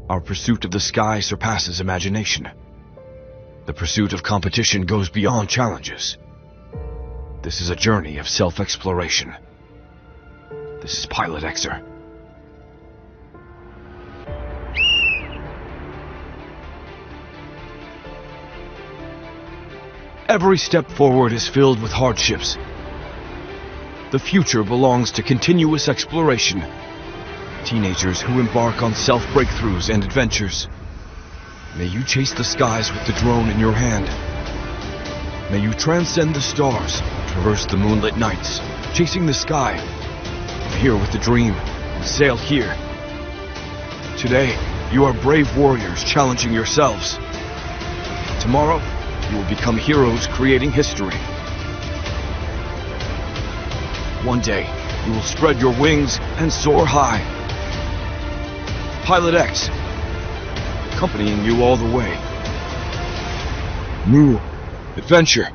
Our pursuit of the sky surpasses imagination. The pursuit of competition goes beyond challenges. This is a journey of self-exploration. This is PilotX. Every step forward is filled with hardships. The future belongs to continuous exploration. Teenagers who embark on self-breakthroughs and adventures. May you chase the skies with the drone in your hand. May you transcend the stars, traverse the moonlit nights, chasing the sky. Here with the dream, sail here. Today, you are brave warriors challenging yourselves. Tomorrow, you will become heroes creating history. One day, you will spread your wings and soar high. PilotX, accompanying you all the way. New adventure